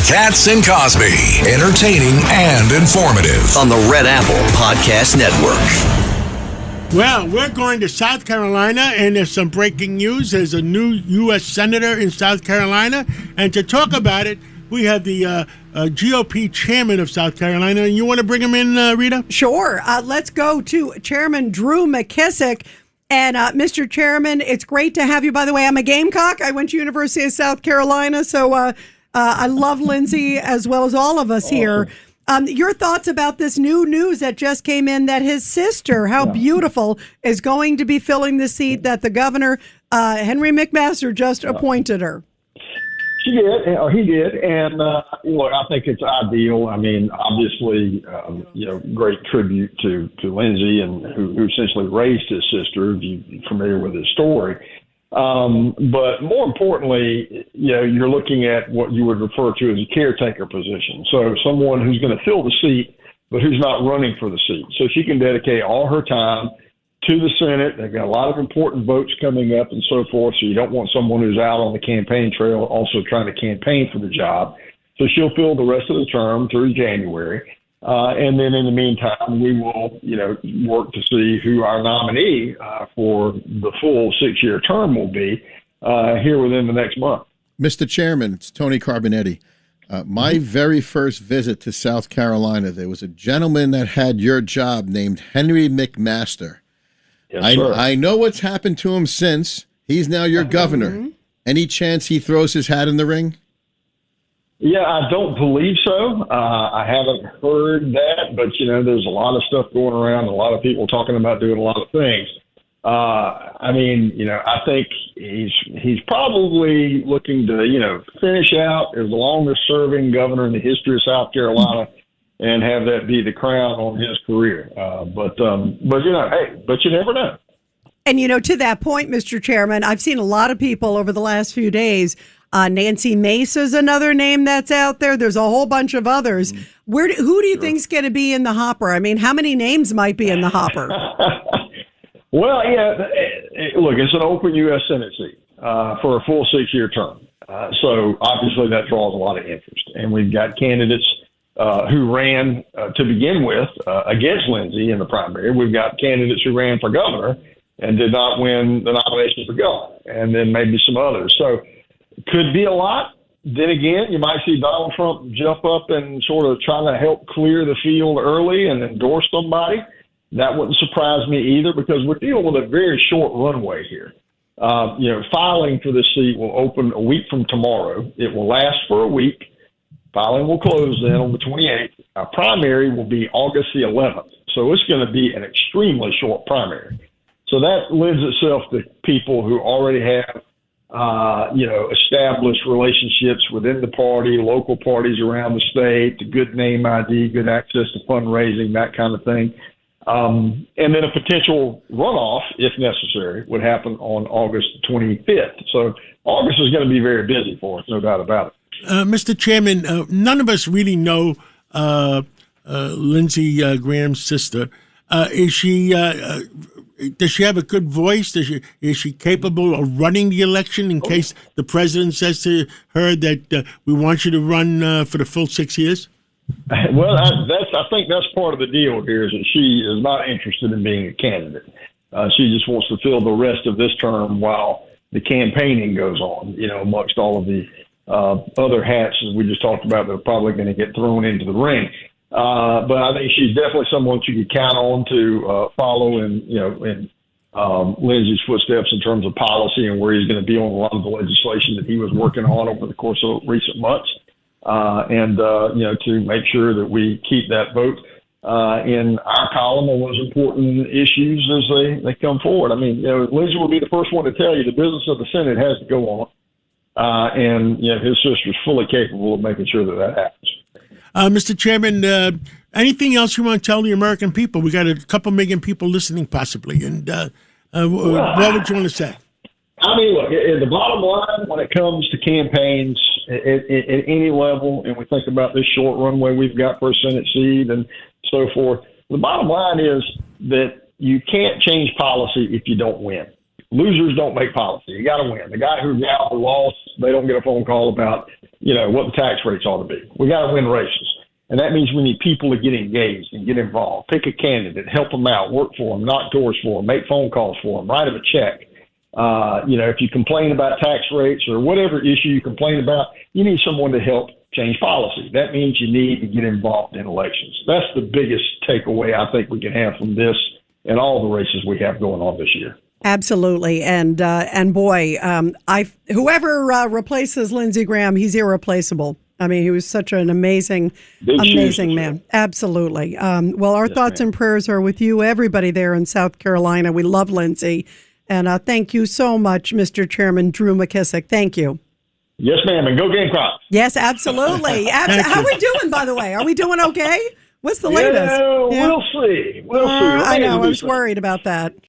Katz and Cosby, entertaining and informative on the Red Apple Podcast Network. Well, we're going to South Carolina, and there's some breaking news. There's a new U.S. Senator in South Carolina, and to talk about it, we have the GOP chairman of South Carolina. And you want to bring him in, Rita? Sure. Let's go to Chairman Drew McKissick. And Mr. Chairman, it's great to have you. By the way, I'm a Gamecock. I went to University of South Carolina, so I love Lindsey as well as all of us here. Your thoughts about this new news that just came in that his sister, how beautiful, is going to be filling the seat that the governor, Henry McMaster, just appointed her. She did, or he did, and look, I think it's ideal. I mean, obviously, great tribute to Lindsey, and who essentially raised his sister. If you're familiar with his story, but more importantly, you're looking at what you would refer to as a caretaker position. So someone who's going to fill the seat, but who's not running for the seat. So she can dedicate all her time to the Senate. They've got a lot of important votes coming up and so forth, so you don't want someone who's out on the campaign trail also trying to campaign for the job. So she'll fill the rest of the term through January. And then in the meantime, we will, work to see who our nominee for the full 6-year term will be here within the next month. Mr. Chairman, it's Tony Carbonetti. My very first visit to South Carolina, there was a gentleman that had your job named Henry McMaster. Yes, I know what's happened to him since. He's now your governor. Any chance he throws his hat in the ring? Yeah, I don't believe so. I haven't heard that, but, there's a lot of stuff going around, a lot of people talking about doing a lot of things. I think he's probably looking to, finish out as the longest serving governor in the history of South Carolina and have that be the crown on his career. But you never know. And, to that point, Mr. Chairman, I've seen a lot of people over the last few days. Nancy Mace is another name that's out there. There's a whole bunch of others. Who do you think is going to be in the hopper? I mean, how many names might be in the hopper? Well, look, it's an open U.S. Senate seat for a full 6-year term. So obviously that draws a lot of interest. And we've got candidates who ran to begin with against Lindsey in the primary. We've got candidates who ran for governor and did not win the nomination for governor, and then maybe some others. So could be a lot. Then again, you might see Donald Trump jump up and sort of try to help clear the field early and endorse somebody. That wouldn't surprise me either, because we're dealing with a very short runway here. Filing for this seat will open a week from tomorrow. It will last for a week. Filing will close then on the 28th. Our primary will be August the 11th. So it's going to be an extremely short primary. So that lends itself to people who already have, established relationships within the party, local parties around the state, good name ID, good access to fundraising, that kind of thing. And then a potential runoff, if necessary, would happen on August 25th. So August is going to be very busy for us, no doubt about it. Mr. Chairman, none of us really know Lindsey Graham's sister. Does she have a good voice? Is she capable of running the election in case the president says to her that we want you to run for the full 6 years? Well, I think that's part of the deal here, is that she is not interested in being a candidate. She just wants to fill the rest of this term while the campaigning goes on, amongst all of the other hats, as we just talked about, that are probably going to get thrown into the ring. But I think she's definitely someone you could count on to follow in Lindsey's footsteps in terms of policy and where he's going to be on a lot of the legislation that he was working on over the course of recent months. To make sure that we keep that vote in our column on those important issues as they come forward. I mean, Lindsey will be the first one to tell you the business of the Senate has to go on. And his sister's fully capable of making sure that happens. Mr. Chairman, anything else you want to tell the American people? We got a couple million people listening, possibly. And what would you want to say? I mean, look, the bottom line when it comes to campaigns at any level, and we think about this short runway we've got for a Senate seat and so forth, the bottom line is that you can't change policy if you don't win. Losers don't make policy. You got to win. The guy who gal who lost, they don't get a phone call about, what the tax rates ought to be. We got to win races. And that means we need people to get engaged and get involved. Pick a candidate, help them out, work for them, knock doors for them, make phone calls for them, write them a check. If you complain about tax rates or whatever issue you complain about, you need someone to help change policy. That means you need to get involved in elections. That's the biggest takeaway I think we can have from this and all the races we have going on this year. Absolutely, and boy, whoever replaces Lindsey Graham, he's irreplaceable. I mean, he was such an amazing man. Absolutely. Well, our thoughts and prayers are with you, everybody there in South Carolina. We love Lindsey. And thank you so much, Mr. Chairman Drew McKissick. Thank you. Yes, ma'am. And go Gamecocks. Yes, absolutely. How are we doing, by the way? Are we doing okay? What's the latest? We'll see. We'll see. I know. I was worried about that.